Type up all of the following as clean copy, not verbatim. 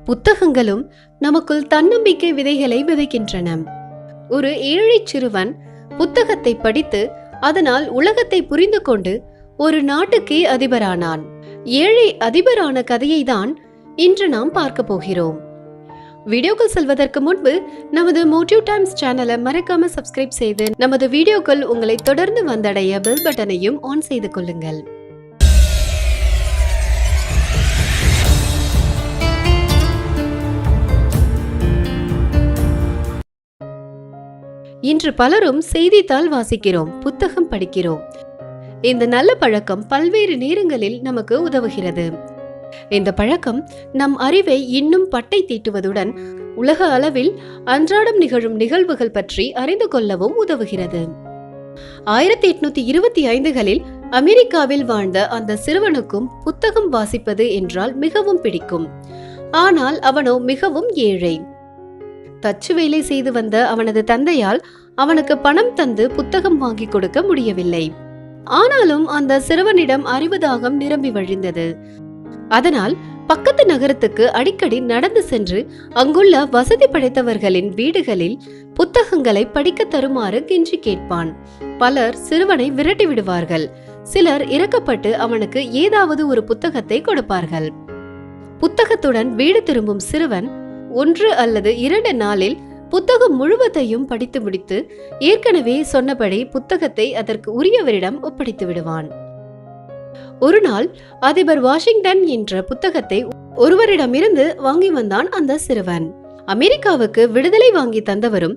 புத்தகங்களும் நமக்குள் தன்னம்பிக்கை விதைகளை விதைக்கின்றன. ஒரு ஏழை சிறுவன் புத்தகத்தை படித்து அதனால் உலகத்தை புரிந்து கொண்டு ஒரு நாட்டுக்கே அதிபரானான். ஏழை அதிபரான கதையை தான் இன்று நாம் பார்க்க போகிறோம். வீடியோக்கள் செல்வதற்கு முன்பு நமது மோட்டிவ் டைம்ஸ் சேனலை மறக்காம சப்ஸ்கிரைப் செய்து நமது வீடியோக்கள் உங்களை தொடர்ந்து வந்தடைய பெல் பட்டனையும் ஆன் செய்து கொள்ளுங்கள். இன்று பலரும் செய்தித்தாள் வாசிக்கிறோம், புத்தகம் படிக்கிறோம். இந்த நல்ல பழக்கம் பல்வேறு நேரங்களில் நமக்கு உதவுகிறது. இந்த பழக்கம் நம் அறிவை இன்னும் பட்டை தீட்டுவதுடன் உலக அளவில் அன்றாடம் நிகழும் நிகழ்வுகள் பற்றி அறிந்து கொள்ளவும் உதவுகிறது. 1825களில் அமெரிக்காவில் வாழ்ந்த அந்த சிறுவனுக்கும் புத்தகம் வாசிப்பது என்றால் மிகவும் பிடிக்கும். ஆனால் அவனோ மிகவும் ஏழை. தச்சு வேலை செய்து வந்த அவனது தந்தையால் அவனுக்கு பணம் தந்து புத்தகம் வாங்கி கொடுக்க முடியவில்லை. ஆனாலும் அந்த சிறுவனிடம் அறிவு தாகம் நிரம்பி வழிந்தது. அதனால் பக்கத்து நகரத்துக்கு அடிக்கடி நடந்து சென்று அங்குள்ள வசதி படைத்தவர்களின் வீடுகளில் புத்தகங்களை படிக்க தருமாறு கெஞ்சி கேட்பான். பலர் சிறுவனை விரட்டி விடுவார்கள். சிலர் இறக்கப்பட்டு அவனுக்கு ஏதாவது ஒரு புத்தகத்தை கொடுப்பார்கள். புத்தகத்துடன் வீடு திரும்பும் சிறுவன் 1 அல்லது 2 நாளில் புத்தகம் முழுவதையும் படித்து முடித்து ஏற்கனவே சொன்னபடி புத்தகத்தை அதற்கு உரியவரிடம் ஒப்படைத்து விடுவான். ஒரு நாள் அதிபர் வாஷிங்டன் என்ற புத்தகத்தை ஒருவரிடமிருந்து வாங்கி வந்தான் அந்த சிறுவன். அமெரிக்காவுக்கு விடுதலை வாங்கி தந்தவரும்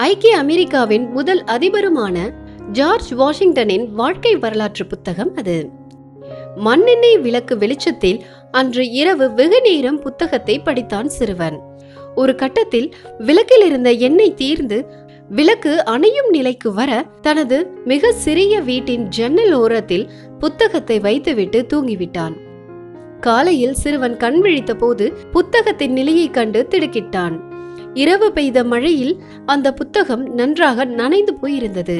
ஐக்கிய அமெரிக்காவின் முதல் அதிபருமான ஜார்ஜ் வாஷிங்டனின் வாழ்க்கை வரலாற்று புத்தகம் அது. மண்ணெண்ணெய் விளக்கு வெளிச்சத்தில் அன்று இரவு வெகு நேரம் புத்தகத்தை படித்தான் சிறுவன். ஒரு கட்டத்தில் விளக்கில் இருந்த எண்ணெய் தீர்ந்து விளக்கு அணையும் நிலைக்கு வர தனது மிக சிறிய வீட்டின் ஜன்னல் ஓரத்தில் புத்தகத்தை வைத்துவிட்டு தூங்கிவிட்டான். காலையில் சிறுவன் கண் விழித்த போது புத்தகத்தின் நிலையை கண்டு திடுக்கிட்டான். இரவு பெய்த மழையில் அந்த புத்தகம் நன்றாக நனைந்து போயிருந்தது.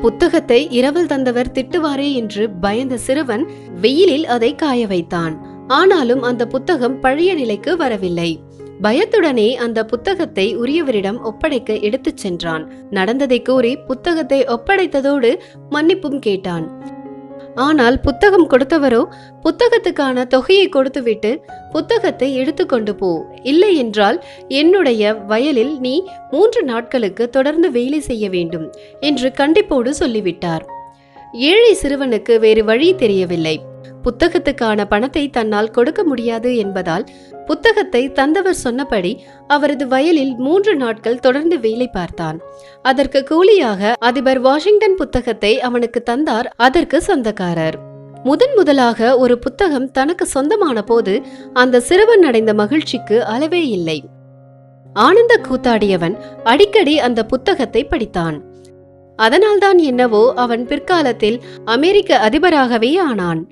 புத்தகத்தை இரவில் தந்தவர் திட்டுவாரே என்று பயந்த சிறுவன் வெயிலில் அதை காய வைத்தான். ஆனாலும் அந்த புத்தகம் பழைய நிலைக்கு வரவில்லை. பயத்துடனே அந்த புத்தகத்தை உரியவரிடம் ஒப்படைக்க எடுத்துச் சென்றான். நடந்ததை கூறி புத்தகத்தை ஒப்படைத்ததோடு மன்னிப்பும் கேட்டான். ஆனால் புத்தகம் கொடுத்தவரோ புத்தகத்துக்கான தொகையை கொடுத்துவிட்டு புத்தகத்தை எடுத்துக்கொண்டு போ, இல்லை என்றால் என்னுடைய வயலில் நீ 3 நாட்களுக்கு தொடர்ந்து வேலை செய்ய வேண்டும் என்று கண்டிப்போடு சொல்லிவிட்டார். ஏழை சிறுவனுக்கு வேறு வழி தெரியவில்லை. புத்தகத்துக்கான பணத்தை தன்னால் கொடுக்க முடியாது என்பதால் புத்தகத்தை தந்தவர் சொன்னபடி அவரது வயலில் 3 நாட்கள் தொடர்ந்து வேலை பார்த்தான். அதற்கு கூலியாக அதிபர் வாஷிங்டன் புத்தகத்தை அவனுக்கு தந்தார் அதற்கு சொந்தக்காரர். முதலாக ஒரு புத்தகம் தனக்கு சொந்தமான போது அந்த சிறுவன் அடைந்த மகிழ்ச்சிக்கு அளவே இல்லை. ஆனந்த கூத்தாடியவன் அடிக்கடி அந்த புத்தகத்தை படித்தான். அதனால்தான் என்னவோ அவன் பிற்காலத்தில் அமெரிக்க அதிபராகவே ஆனான்.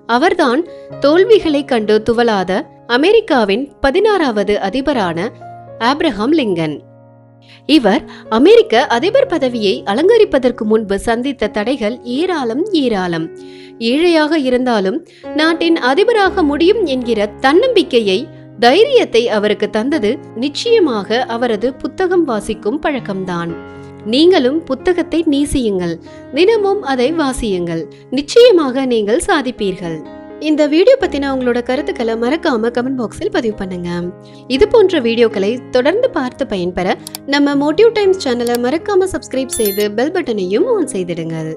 அவர்தான் தோல்விகளை கண்டு துவளாத அமெரிக்காவின் 16வது அதிபரான ஆப்ரஹாம் லிங்கன். இவர் அமெரிக்க அதிபர் பதவியை அலங்கரிப்பதற்கு முன்பு சந்தித்த தடைகள் ஏராளம். ஏழையாக இருந்தாலும் நாட்டின் அதிபராக முடியும் என்கிற தன்னம்பிக்கையை, தைரியத்தை அவருக்கு தந்தது நிச்சயமாக அவரது புத்தகம் வாசிக்கும் பழக்கம்தான். நீங்களும் புத்தகத்தை நேசியுங்கள், தினமும் அதை வாசியுங்கள். நிச்சயமாக நீங்கள் சாதிப்பீர்கள். இந்த வீடியோ பத்தின உங்களோட கருத்துக்களை மறக்காம கமெண்ட் பாக்ஸில் பதிவு பண்ணுங்க. இது போன்ற வீடியோக்களை தொடர்ந்து பார்த்து பயன்பெற நம்ம மோட்டிவ் டைம்ஸ் சேனலை மறக்காம சப்ஸ்கிரைப் செய்து பெல் பட்டனையும் ஆன் செய்திடுங்கள்.